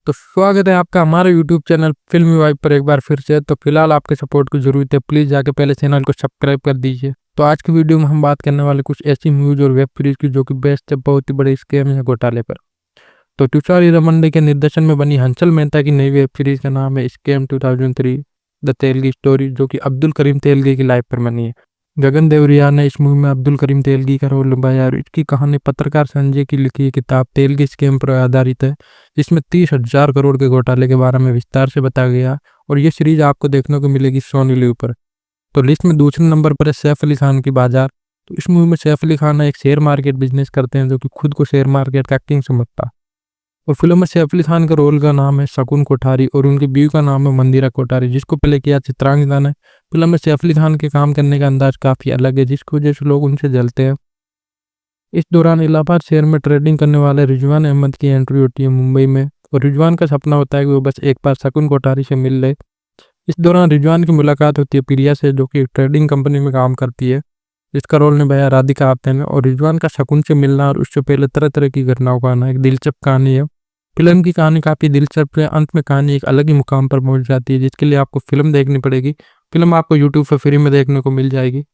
तो स्वागत है आपका हमारे यूट्यूब चैनल फिल्मी वाइब पर एक बार फिर से। तो फिलहाल आपके सपोर्ट की जरूरत है, प्लीज़ जाके पहले चैनल को सब्सक्राइब कर दीजिए। तो आज की वीडियो में हम बात करने वाले कुछ ऐसी मूवीज और वेब सीरीज की जो कि बेस्ट है बहुत ही बड़े स्कैम या घोटाले पर। तो तुषार हीरामंडी के निर्देशन में बनी हंसल मेहता की नई वेब सीरीज का नाम है स्कैम 2003 द तेलगी स्टोरी, जो कि अब्दुल करीम तेलगी की लाइफ पर बनी है। गगन देवरिया ने इस मूवी में अब्दुल करीम तेलगी का रोल निभाया और इसकी कहानी पत्रकार संजय की लिखी किताब तेलगी स्कैम पर आधारित है, जिसमें 30,000 करोड़ के घोटाले के बारे में विस्तार से बताया गया। और ये सीरीज आपको देखने को मिलेगी सोनी लिव पर। तो लिस्ट में दूसरे नंबर पर है सैफ अली खान की बाजार। तो इस मूवी में सैफ अली खान एक शेयर मार्केट बिजनेस करते हैं जो कि खुद को शेयर मार्केट का किंग समझता है। और फिल्म में सैफ अली खान का रोल का नाम है शकुन कोठारी और उनकी बीवी का नाम है मंदिरा कोठारी, जिसको प्ले किया चित्रांगदा ने। फिल्म में सैफ अली खान के काम करने का अंदाज काफी अलग है, जिसकी वजह से लोग उनसे जलते हैं। इस दौरान इलाहाबाद शहर में ट्रेडिंग करने वाले रिजवान अहमद की एंट्री होती है मुंबई में। और रिजवान का सपना होता है कि वो बस एक बार शकुन कोठारी से मिल ले। इस दौरान रिजवान की मुलाकात होती है प्रिया से, जो कि ट्रेडिंग कंपनी में काम करती है, जिसका रोल निभाया राधिका आप्टे ने। और रिजवान का शकुन से मिलना और उससे पहले तरह तरह की घटनाओं का आना एक दिलचस्प कहानी है। फिल्म की कहानी काफ़ी दिलचस्प है। अंत में कहानी एक अलग ही मुकाम पर पहुंच जाती है, जिसके लिए आपको फिल्म देखनी पड़ेगी। फिल्म आपको यूट्यूब पर फ्री में देखने को मिल जाएगी।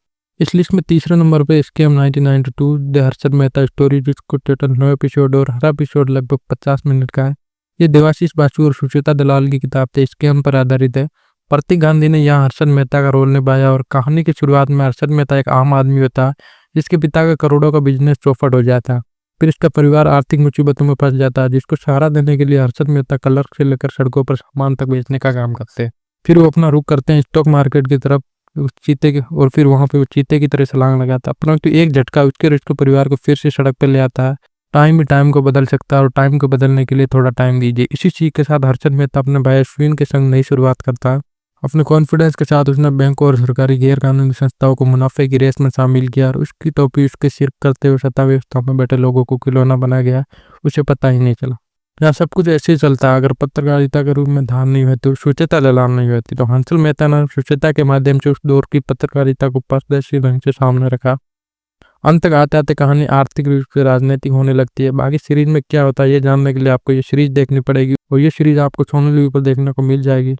इस लिस्ट में तीसरे नंबर पर scam 1992 the Harshad Mehta story, जिसको टोटल 9 एपिसोड और हर एपिसोड लगभग 50 मिनट का है। ये देवाशीष बासु और सुचिता दलाल की किताब थे स्कैम पर आधारित है। प्रतीक गांधी ने यहाँ हर्षद मेहता का रोल निभाया। और कहानी की शुरुआत में हर्षद मेहता एक आम आदमी होता है, जिसके पिता का करोड़ों का बिजनेस चौपट हो जाता है। फिर इसका परिवार आर्थिक मुसीबतों में फंस जाता है, जिसको सहारा देने के लिए हर्षद मेहता क्लर्क से लेकर सड़कों पर सामान तक बेचने का काम करते हैं। फिर वो अपना रुख करते हैं स्टॉक मार्केट की तरफ उस चीते के, और फिर वहां पे वो चीते की तरह छलांग लगाता है। परंतु एक झटका उसके और उसके परिवार को फिर से सड़क पर ले आता है। टाइम भी टाइम को बदल सकता है और टाइम को बदलने के लिए थोड़ा टाइम दीजिए। इसी चीज के साथ हर्षद मेहता अपने भाई अश्विन के संग नई शुरुआत करता है। अपने कॉन्फिडेंस के साथ उसने बैंकों और सरकारी गैर कानूनी संस्थाओं को मुनाफे की रेस में शामिल किया और उसकी टोपी उसके सिर करते हुए सत्ता व्यवस्था में बैठे लोगों को खिलौना बना गया, उसे पता ही नहीं चला। यहाँ सब कुछ ऐसे ही चलता है। अगर पत्रकारिता के रूप में धान नहीं होती, सुचिता दलाल नहीं होती, तो हंसल मेहता ने सुचिता के माध्यम से उस दौर की पत्रकारिता को पारदर्शी ढंग से सामने रखा। अंत तक आते आते कहानी आर्थिक रूप से राजनीतिक होने लगती है। बाकी सीरीज में क्या होता है ये जानने के लिए आपको ये सीरीज देखनी पड़ेगी और ये सीरीज आपको सोनी लिव पर देखने को मिल जाएगी।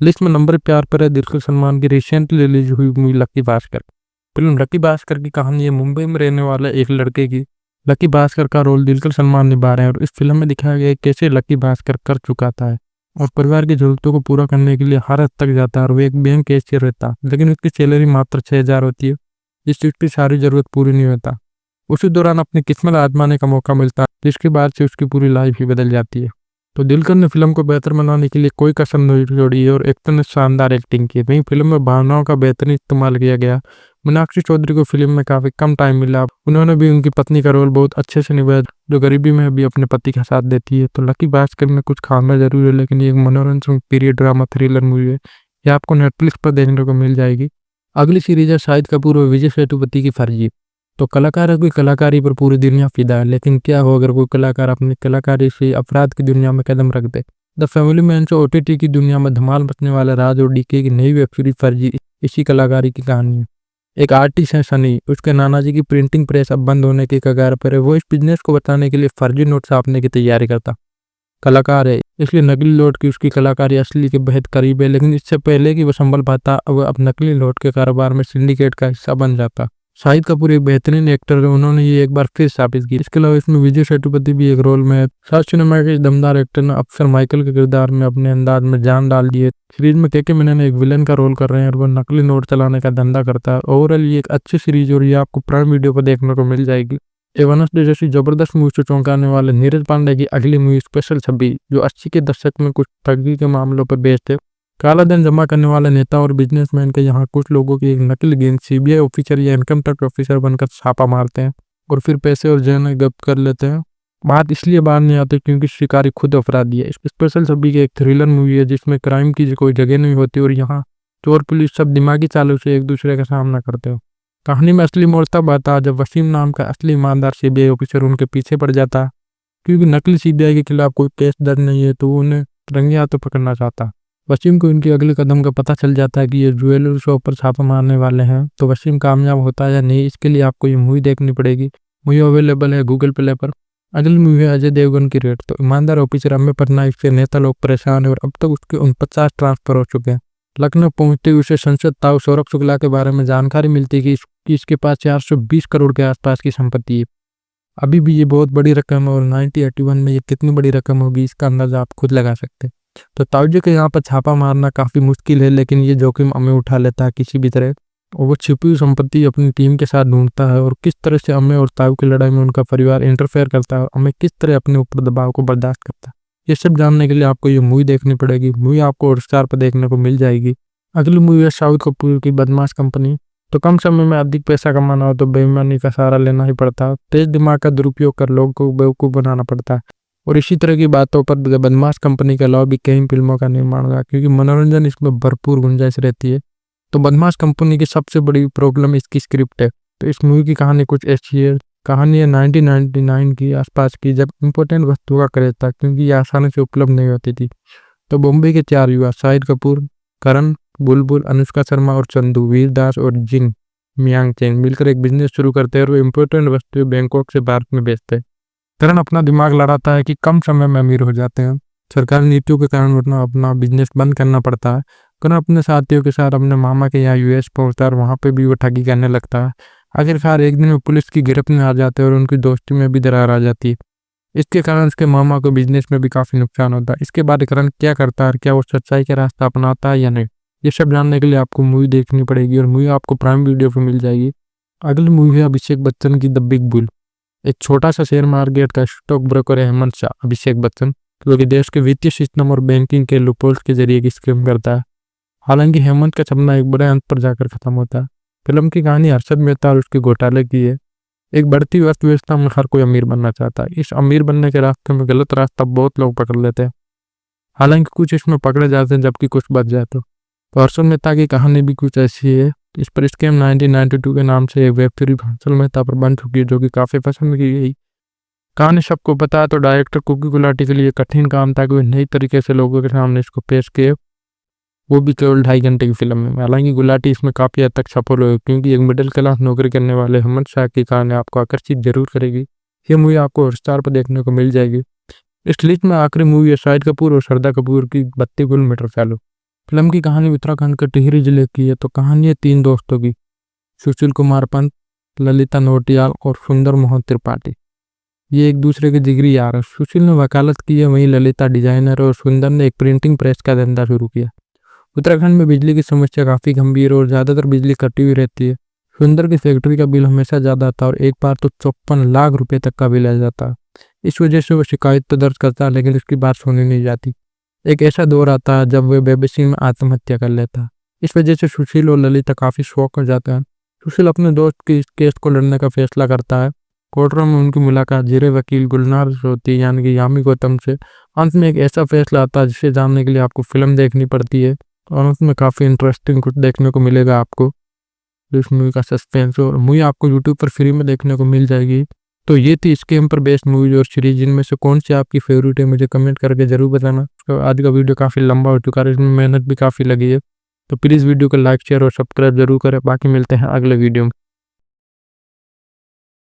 लिस्ट में नंबर 4 पर है दुलकर सलमान की रिसेंटली रिलीज हुई movie lucky Bhaskar. Film lucky Bhaskar की कहानी है मुंबई में रहने वाले एक लड़के की। लकी भास्कर का रोल दुलकर सलमान निभा रहे हैं और इस फिल्म में दिखाया गया है कैसे लकी भास्कर कर चुकाता है और परिवार की जरूरतों को पूरा करने के लिए हर हद तक जाता है। और वो एक बैंक कैशियर रहता है, लेकिन उसकी सैलरी मात्र 6,000 होती है, जिससे उसकी सारी जरूरत पूरी नहीं होता। उसी दौरान अपनी किस्मत आजमाने का मौका मिलता है, जिसके बाद से उसकी पूरी लाइफ ही बदल जाती है। तो दिलकर ने फिल्म को बेहतर बनाने के लिए कोई कसर नहीं छोड़ी और एक्टर ने शानदार एक्टिंग की। वहीं फिल्म में भावनाओं का बेहतरीन इस्तेमाल किया गया। मीनाक्षी चौधरी को फिल्म में काफी कम टाइम मिला, उन्होंने भी उनकी पत्नी का रोल बहुत अच्छे से निभाया, जो गरीबी में भी अपने पति का साथ देती है। तो लकी भास्कर में कुछ खाना जरूर है, लेकिन ये एक मनोरंजन पीरियड ड्रामा थ्रिलर मूवी है। ये आपको नेटफ्लिक्स पर देखने को मिल जाएगी। अगली सीरीज है शाहिद कपूर और विजय सेतुपति की फर्जी। तो कलाकार की कलाकारी पर पूरी दुनिया फिदा है, लेकिन क्या हो अगर कोई कलाकार अपनी कलाकारी से अपराध की दुनिया में कदम रख दे। द फैमिली मैन से ओटीटी की दुनिया में धमाल मचने वाले राज और डीके की नई वेब सीरीज फर्जी इसी कलाकारी की कहानी है। एक आर्टिस्ट है सनी, उसके नाना जी की प्रिंटिंग प्रेस अब बंद होने की कगार पर है। वो इस बिजनेस को बचाने के लिए फर्जी नोट छापने की तैयारी करता। कलाकार है इसलिए नकली नोट की उसकी कलाकारी असली के बेहद करीब है, लेकिन इससे पहले कि वो संभल पाता वह अब नकली नोट के कारोबार में सिंडिकेट का हिस्सा बन जाता। शाहिद कपूर एक बेहतरीन एक्टर है, उन्होंने ये एक बार फिर साबित की। इसके अलावा इसमें विजय सेतुपति भी एक रोल में है। साउथ सिनेमा के दमदार एक्टर ने अफसर माइकल के किरदार में अपने अंदाज में जान डाल दी है। सीरीज में के मैनन एक विलन का रोल कर रहे हैं और वो नकली नोट चलाने का धंधा करता है। ओवरऑल ये एक अच्छी सीरीज और ये आपको प्राइम वीडियो पर देखने को मिल जाएगी। एवनस्डे जैसी जबरदस्त मूवी से चौंकाने वाले नीरज पांडे की अगली मूवी स्पेशल 26, जो 80 के दशक में कुछ ठगी के मामलों पर बेस्ड है। काला धन जमा करने वाले नेता और बिजनेसमैन के यहाँ कुछ लोगों की एक नकली गैंग सीबीआई ऑफिसर या इनकम टैक्स ऑफिसर बनकर छापा मारते हैं और फिर पैसे और जेल जब्त कर लेते हैं। बात इसलिए बाहर नहीं आती क्योंकि शिकारी खुद अपराधी है। स्पेशल 26 की एक थ्रिलर मूवी है जिसमें क्राइम की कोई जगह नहीं होती और यहाँ चोर पुलिस सब दिमागी चालों से एक दूसरे का सामना करते हो। कहानी में असली मोड़ तब आता है जब वसीम नाम का असली ईमानदार सीबीआई ऑफिसर उनके पीछे पड़ जाता है। क्योंकि नकली सीबीआई के खिलाफ कोई केस दर्ज नहीं है, तो वो उन्हें रंगे हाथों पकड़ना चाहता। वसीम को इनके अगले कदम का पता चल जाता है कि ये ज्वेलरी शॉप पर छापा मारने वाले हैं। तो वसीम कामयाब होता है या नहीं, इसके लिए आपको ये मूवी देखनी पड़ेगी। मूवी अवेलेबल है गूगल प्ले पर। अगली मूवी है अजय देवगन की रेड। तो ईमानदार ऑफिसर अम्य पटनायक से नेता लोग परेशान है और अब तक उसके 49 ट्रांसफर हो चुके हैं। लखनऊ पहुंचते ही उसे संसद ताऊ सौरभ शुक्ला के बारे में जानकारी मिलती है कि इसके पास 420 करोड़ के आसपास की संपत्ति है। अभी भी ये बहुत बड़ी रकम है और 1981 में ये कितनी बड़ी रकम होगी इसका अंदाजा आप खुद लगा सकते हैं। तो ताऊ जी के यहाँ पर छापा मारना काफी मुश्किल है, लेकिन ये जोखिम अम्य उठा लेता है किसी भी तरह, और वो छिपी हुई संपत्ति अपनी टीम के साथ ढूंढता है। और किस तरह से अम्य और ताऊ की लड़ाई में उनका परिवार इंटरफेयर करता है और अम्य किस तरह अपने ऊपर दबाव को बर्दाश्त करता है, ये सब जानने के लिए आपको ये मूवी देखनी पड़ेगी। मूवी आपको हॉटस्टार पर देखने को मिल जाएगी। अगली मूवी है शाहिद कपूर की बदमाश कंपनी। तो कम समय में अधिक पैसा कमाना हो तो बेईमानी का सहारा लेना ही पड़ता है। तेज दिमाग का दुरुपयोग कर लोगों को बेवकूफ़ बनाना पड़ता है। और इसी तरह की बातों पर बदमाश कंपनी के अलावा भी कई फिल्मों का निर्माण हुआ, क्योंकि मनोरंजन इसमें भरपूर गुंजाइश रहती है। तो बदमाश कंपनी की सबसे बड़ी प्रॉब्लम इसकी स्क्रिप्ट है। तो इस मूवी की कहानी कुछ ऐसी है। कहानी है 1999 की आसपास की, जब इम्पोर्टेंट वस्तुओं का क्रेज था, क्योंकि ये आसानी से उपलब्ध नहीं होती थी। तो बॉम्बे के 4 युवा शाहिद कपूर, करण, बुलबुल, अनुष्का शर्मा और चंदू, वीरदास और जिन मियांगचेन मिलकर एक बिजनेस शुरू करते हैं और वो इम्पोर्टेंट वस्तुएं बैंकॉक से भारत में बेचते हैं। करण अपना दिमाग लड़ाता है कि कम समय में अमीर हो जाते हैं। सरकारी नीतियों के कारण उन्हें अपना बिजनेस बंद करना पड़ता है। करण अपने साथियों के साथ अपने मामा के यहाँ यूएस पहुंचता है और वहाँ पे भी वो ठगी करने लगता है। आखिरकार एक दिन वो पुलिस की गिरफ्त में आ जाते हैं और उनकी दोस्ती में भी दरार आ जाती है। इसके कारण उसके मामा को बिजनेस में भी काफ़ी नुकसान होता है। इसके बाद करण क्या करता है और क्या वो सच्चाई का रास्ता अपनाता है या नहीं, ये सब जानने के लिए आपको मूवी देखनी पड़ेगी और मूवी आपको प्राइम वीडियो पर मिल जाएगी। अगली मूवी है अभिषेक बच्चन की द बिग बुल। एक छोटा सा शेयर मार्केट का स्टॉक ब्रोकर है हेमंत शाह अभिषेक बच्चन, जो कि देश के वित्तीय सिस्टम और बैंकिंग के लूपहोल्स के जरिए की स्कीम करता है। हालांकि हेमंत का सपना एक बड़े अंत पर जाकर खत्म होता है। फिल्म की कहानी हर्षद मेहता और उसके घोटाले की है। एक बढ़ती अर्थव्यवस्था में हर कोई अमीर बनना चाहता है। इस अमीर बनने के रास्ते में गलत रास्ता बहुत लोग पकड़ लेते हैं। हालांकि कुछ इसमें पकड़े जाते हैं जबकि कुछ बच जाते हैं। तो हर्षद मेहता की कहानी भी कुछ ऐसी है। इस पर स्कैम 1992 के नाम से एक वेब सीरीज हर्षद मेहता पर बन चुकी है, जो कि काफ़ी पसंद की गई। कहानी सबको पता है, तो डायरेक्टर कुकी गुलाटी के लिए कठिन काम था कि वे नई तरीके से लोगों के सामने इसको पेश किए, वो भी केवल 2.5 घंटे की फिल्म में। हालांकि गुलाटी इसमें काफ़ी हद तक सफल हुए, क्योंकि एक मिडिल क्लास नौकरी करने वाले हेमंत शाह की कहानी आपको आकर्षित जरूर करेगी। ये मूवी आपको हॉटस्टार पर देखने को मिल जाएगी। इस लिस्ट में आखिरी मूवी है शाहिद कपूर और श्रद्धा कपूर की 32 किलोमीटर फैलो। फिल्म की कहानी उत्तराखंड के टिहरी जिले की है। तो कहानी है 3 दोस्तों की, सुशील कुमार पंत, ललिता नोटियाल और सुंदर मोहन त्रिपाठी। ये एक दूसरे के जिगरी यार है। सुशील ने वकालत की है, वहीं ललिता डिजाइनर और सुंदर ने एक प्रिंटिंग प्रेस का धंधा शुरू किया। उत्तराखंड में बिजली की समस्या काफ़ी गंभीर और ज़्यादातर बिजली कटी हुई रहती है। सुंदर की फैक्ट्री का बिल हमेशा ज़्यादा आता है और एक बार तो 54 लाख रुपए तक का बिल आ जाता है। इस वजह से वो शिकायत तो दर्ज करता है, लेकिन उसकी बात सुनी नहीं जाती। एक ऐसा दौर आता है जब वे बेबसी में आत्महत्या कर लेता है। इस वजह से सुशील और ललिता काफ़ी शौक हो जाते हैं। सुशील अपने दोस्त की इस केस को लड़ने का फैसला करता है। कोर्टरूम में उनकी मुलाकात जीरे वकील गुलनार से होती है, यानी कि यामी गौतम से। अंत में एक ऐसा फैसला आता है जिसे जानने के लिए आपको फिल्म देखनी पड़ती है, और उसमें काफ़ी इंटरेस्टिंग कुछ देखने को मिलेगा आपको। इस मूवी का सस्पेंस और मूवी आपको यूट्यूब पर फ्री में देखने को मिल जाएगी। तो ये थी स्कैम पर बेस्ड मूवीज और सीरीज, जिनमें से कौन सी आपकी फेवरेट है मुझे कमेंट करके जरूर बताना। तो आज का वीडियो काफ़ी लंबा हो चुका है, इसमें मेहनत भी काफ़ी लगी है। तो प्लीज़ वीडियो को लाइक शेयर और सब्सक्राइब जरूर करें। बाकी मिलते हैं अगले वीडियो में।